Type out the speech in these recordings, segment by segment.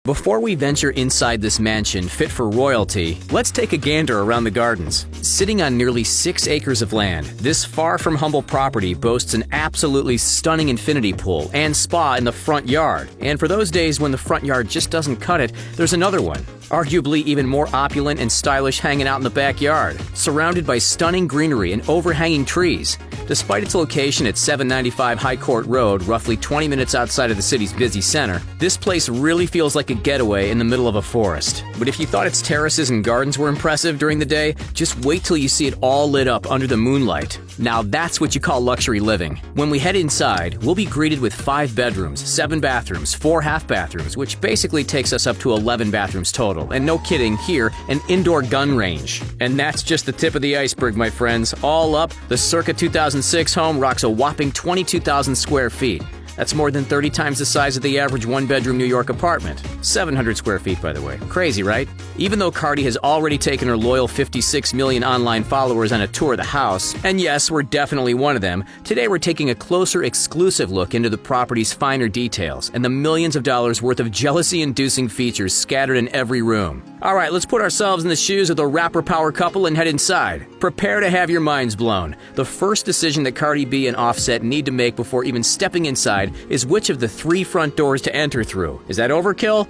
Before we venture inside this mansion fit for royalty, let's take a gander around the gardens. Sitting on nearly 6 acres of land, this far from humble property boasts an absolutely stunning infinity pool and spa in the front yard. And for those days when the front yard just doesn't cut it, there's another one. Arguably even more opulent and stylish hanging out in the backyard, surrounded by stunning greenery and overhanging trees. Despite its location at 795 High Court Road, roughly 20 minutes outside of the city's busy center, this place really feels like a getaway in the middle of a forest. But if you thought its terraces and gardens were impressive during the day, just wait till you see it all lit up under the moonlight. Now that's what you call luxury living. When we head inside, we'll be greeted with 5 bedrooms, 7 bathrooms, 4 half bathrooms, which basically takes us up to 11 bathrooms total. And no kidding, here, an indoor gun range. And that's just the tip of the iceberg, my friends. All up, the circa 2006 home rocks a whopping 22,000 square feet. That's more than 30 times the size of the average one-bedroom New York apartment. 700 square feet, by the way. Crazy, right? Even though CARDI has already taken her loyal 56 million online followers on a tour of the house, and yes, we're definitely one of them, today we're taking a closer, exclusive look into the property's finer details and the millions of dollars worth of jealousy-inducing features scattered in every room. Alright, let's put ourselves in the shoes of the rapper power couple and head inside. Prepare to have your minds blown. The first decision that Cardi B and Offset need to make before even stepping inside is which of the 3 front doors to enter through. Is that overkill?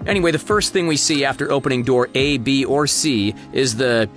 Anyway, the first thing we see after opening door A, B, or C is the,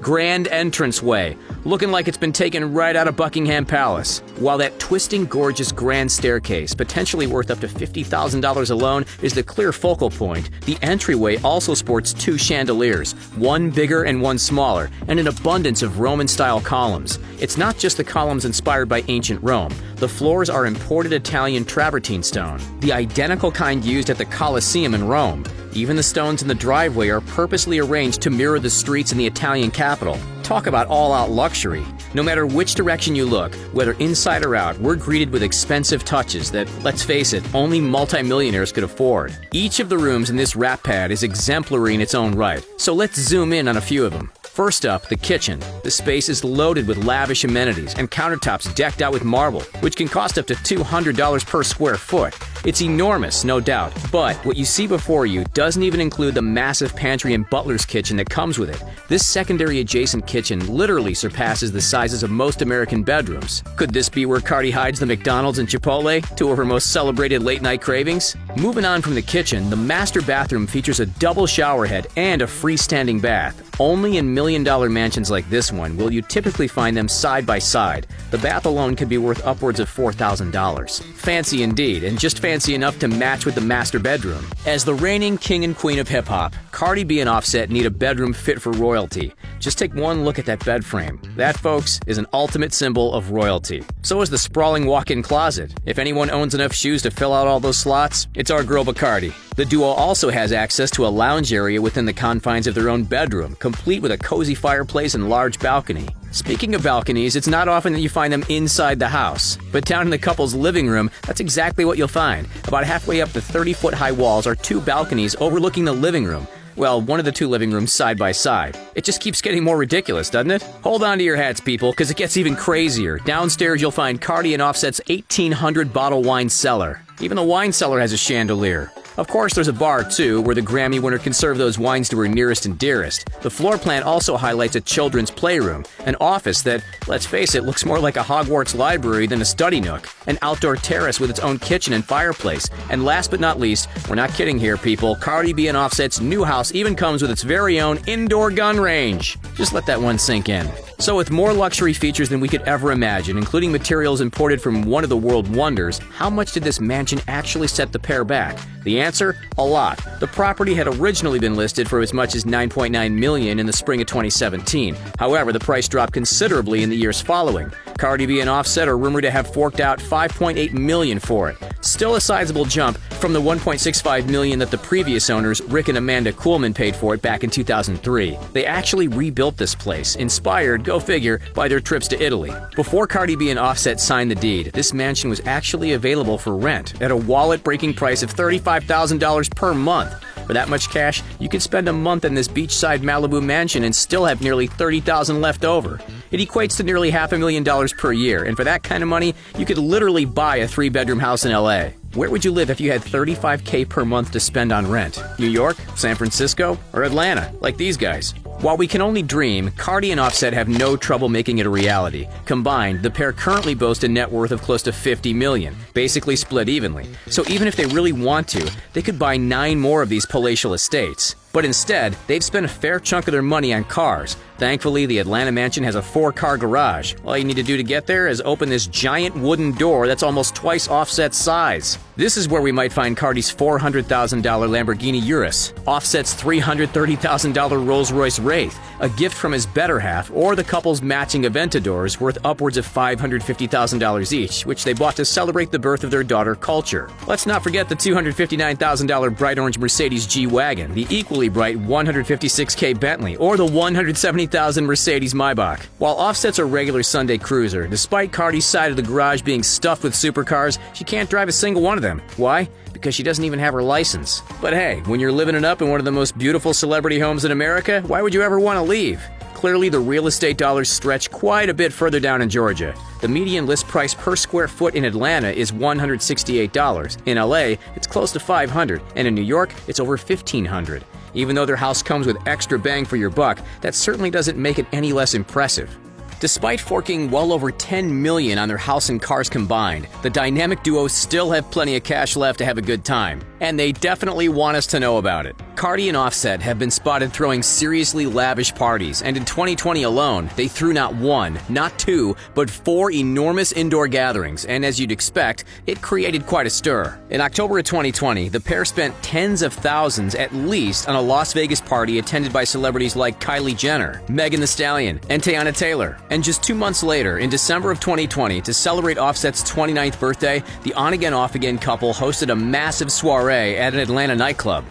grand entranceway, looking like it's been taken right out of Buckingham Palace. While that twisting, gorgeous grand staircase, potentially worth up to $50,000 alone, is the clear focal point, the entryway also sports 2 chandeliers, one bigger and one smaller, and an abundance of Roman-style columns. It's not just the columns inspired by ancient Rome. The floors are imported Italian travertine stone, the identical kind used at the Colosseum in Rome. Even the stones in the driveway are purposely arranged to mirror the streets in the Italian capital. Talk about all-out luxury. No matter which direction you look, whether inside or out, we're greeted with expensive touches that, let's face it, only multimillionaires could afford. Each of the rooms in this wrap pad is exemplary in its own right, so let's zoom in on a few of them. First up, the kitchen. The space is loaded with lavish amenities and countertops decked out with marble, which can cost up to $200 per square foot. It's enormous, no doubt, but what you see before you doesn't even include the massive pantry and butler's kitchen that comes with it. This secondary adjacent kitchen literally surpasses the sizes of most American bedrooms. Could this be where Cardi hides the McDonald's and Chipotle, 2 of her most celebrated late-night cravings? Moving on from the kitchen, the master bathroom features a double shower head and a freestanding bath. Only in million-dollar mansions like this one will you typically find them side by side. The bath alone could be worth upwards of $4,000. Fancy indeed, and just fancy enough to match with the master bedroom. As the reigning king and queen of hip-hop, Cardi B and Offset need a bedroom fit for royalty. Just take one look at that bed frame. That, folks, is an ultimate symbol of royalty. So is the sprawling walk-in closet. If anyone owns enough shoes to fill out all those slots, it's our girl Bacardi. The duo also has access to a lounge area within the confines of their own bedroom, complete with a cozy fireplace and large balcony. Speaking of balconies, it's not often that you find them inside the house. But down in the couple's living room, that's exactly what you'll find. About halfway up the 30-foot-high walls are 2 balconies overlooking the living room. Well, one of the 2 living rooms side by side. It just keeps getting more ridiculous, doesn't it? Hold on to your hats, people, because it gets even crazier. Downstairs, you'll find Cardi and Offset's 1,800 bottle wine cellar. Even the wine cellar has a chandelier. Of course, there's a bar, too, where the Grammy winner can serve those wines to her nearest and dearest. The floor plan also highlights a children's playroom, an office that, let's face it, looks more like a Hogwarts library than a study nook, an outdoor terrace with its own kitchen and fireplace, and last but not least, we're not kidding here, people, Cardi B and Offset's new house even comes with its very own indoor gun range. Just let that one sink in. So with more luxury features than we could ever imagine, including materials imported from one of the world wonders, how much did this mansion actually set the pair back? The answer? A lot. The property had originally been listed for as much as $9.9 million in the spring of 2017. However, the price dropped considerably in the years following. Cardi B and Offset are rumored to have forked out $5.8 million for it. Still a sizable jump from the $1.65 million that the previous owners, Rick and Amanda Kuhlman, paid for it back in 2003. They actually rebuilt this place, inspired, go figure, by their trips to Italy. Before Cardi B and Offset signed the deed, this mansion was actually available for rent at a wallet-breaking price of $35,000 per month. For that much cash, you could spend a month in this beachside Malibu mansion and still have nearly $30,000 left over. It equates to nearly $500,000 per year, and for that kind of money, you could literally buy a 3-bedroom house in LA. Where would you live if you had $35K per month to spend on rent? New York, San Francisco, or Atlanta, like these guys? While we can only dream, CARDI and Offset have no trouble making it a reality. Combined, the pair currently boast a net worth of close to $50 million, basically split evenly. So even if they really want to, they could buy 9 more of these palatial estates. But instead, they've spent a fair chunk of their money on cars. Thankfully, the Atlanta mansion has a 4-car garage. All you need to do to get there is open this giant wooden door that's almost twice Offset's size. This is where we might find CARDI's $400,000 Lamborghini Urus, Offset's $330,000 Rolls-Royce Wraith, a gift from his better half, or the couple's matching Aventadors worth upwards of $550,000 each, which they bought to celebrate the birth of their daughter Culture. Let's not forget the $259,000 bright orange Mercedes G-Wagon, the equally bright $156K Bentley, or the $170,000 Mercedes Maybach. While Offset's a regular Sunday cruiser, despite CARDI's side of the garage being stuffed with supercars, she can't drive a single one of them. Why? Because she doesn't even have her license. But hey, when you're living it up in one of the most beautiful celebrity homes in America, why would you ever want to leave? Clearly, the real estate dollars stretch quite a bit further down in Georgia. The median list price per square foot in Atlanta is $168. In LA, it's close to $500, and in New York, it's over $1,500. Even though their house comes with extra bang for your buck, that certainly doesn't make it any less impressive. Despite forking well over $10 million on their house and cars combined, the dynamic duo still have plenty of cash left to have a good time. And they definitely want us to know about it. CARDI and Offset have been spotted throwing seriously lavish parties, and in 2020 alone, they threw not 1, not 2, but 4 enormous indoor gatherings, and as you'd expect, it created quite a stir. In October of 2020, the pair spent tens of thousands at least on a Las Vegas party attended by celebrities like Kylie Jenner, Megan Thee Stallion, and Teyana Taylor. And just 2 months later, in December of 2020, to celebrate Offset's 29th birthday, the on-again, off-again couple hosted a massive soiree at an Atlanta nightclub.